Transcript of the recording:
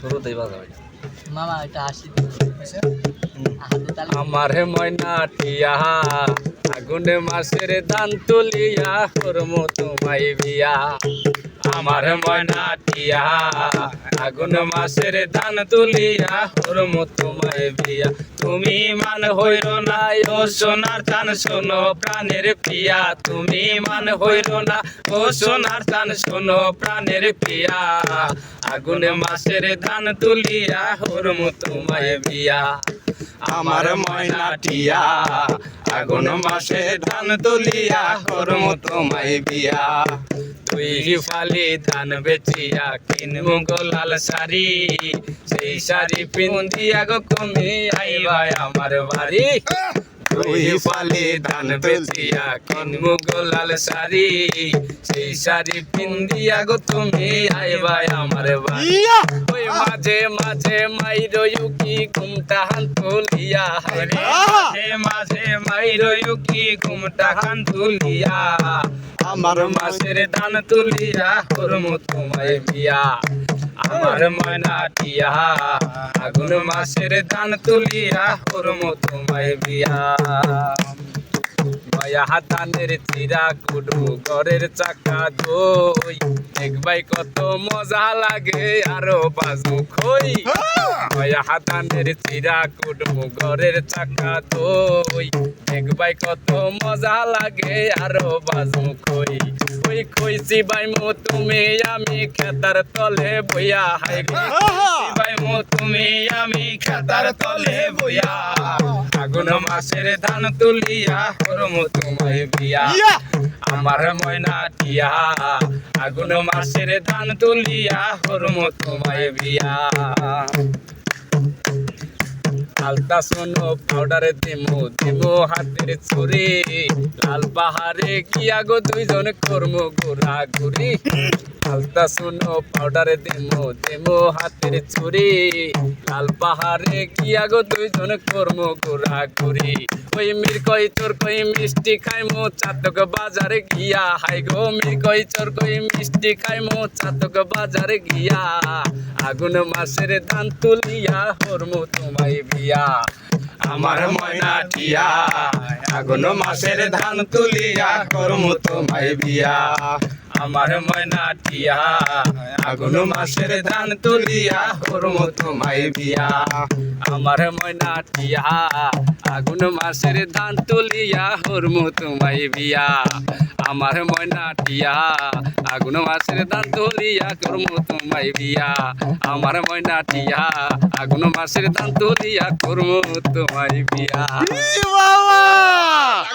শুরুতেই বাজাবে মামা এটা হাসি আমার ময়না টিয়া আগুনে মাসের ধান তুলিয়া করমু তোমায় বিয়া আমার ময়না টিয়া আগুন মাসের ধান তুলিয়া করমু তোমায় বিয়া তুমি মান হইর না ও সোনার চান শোনো প্রাণের প্রিয়া তুমি মান হইর না ও সোনার চান শোনো প্রাণের প্রিয়া আগুনে মাসের ধান তুলিয়া করমু তোমায় বিয়া আমার ময়না টিয়া আগুন মাসে ধান তুলিয়া করমু তোমায় বিয়া তুই ফালি ধান বেচিয়া কিনমু গোলাল শাড়ি সেই শাড়ি পিন্দিয়া গো তুমি আইবা আমার বাড়ি তুই ফালি ধান বেচিয়া কিনমু গোলাল শাড়ি সেই শাড়ি পিন্দিয়া গো তুমি আইবা আমার বাড়ি ওই মাঝে মাঝে মাইরয়ুকি ঘুমটা হান তুলিয়া মাঝে মাঝে মাইরয়ুকি ঘুমটা হান তুলিয়া আমার মাসের ধান তুলিয়া করমু তোমায় বিয়া আমার ময়না টিয়া আগুন মাসের ধান তুলিয়া করমু তোমায় বিয়া মায়া হাতানের চিরা কুডু ঘরের চাকা দই দেখবাই কত মজা লাগে আরো বাজু খই মায়া হাতানের চিরা কুডু ঘরের চাকা দই দেখবাই কত মজা লাগে আরো বাজু খই ওই কইছি বাইমু তুমি আমি খেতার তলে বইয়া হাই বাইমু তুমি আমি খেতার তলে বইয়া আগুন মাসের ধান তুলিয়া করমু তোমায় বিয়া আমার ময়না টিয়া আগুন মাসের ধান তুলিয়া করমু তোমায় বিয়া আলতা শোনো পাউডারে দিমু দিমু হাতের ছুরি লাল পাহাড়ে গিয়া গো দুইজন করমু ঘুরা ঘুরি আলতা শোনো পাউডারে দিমু দিমু হাতের ছুরি লাল পাহাড়ে গিয়া গো দুইজন করমু ঘুরা ঘুরি ওই মির কই তোর কই মিষ্টি খাইমু চাতক বাজারে গিয়া হাই গো মির কই তোর কই মিষ্টি খাইমু চাতক বাজারে গিয়া আগুন মাসের ধান তুলিয়া করমু তোমায় বিয়া আমার ময়না টিয়া আগুন মাসের ধান তুলিয়া করমু তোমায় বিয়া আমার ময়না টিয়া আগুন মাসের ধান তুলিয়া করমু তোমায় বিয়া আমার ময়না টিয়া আগুন মাসের ধান তুলিয়া করমু তোমায় বিয়া আমার ময়না টিয়া আগুন মাসের ধান তুলিয়া করমু তোমায় বিয়া আমার ময়না টিয়া আগুন মাসের ধান তুলিয়া করমু তোমায় বিয়া।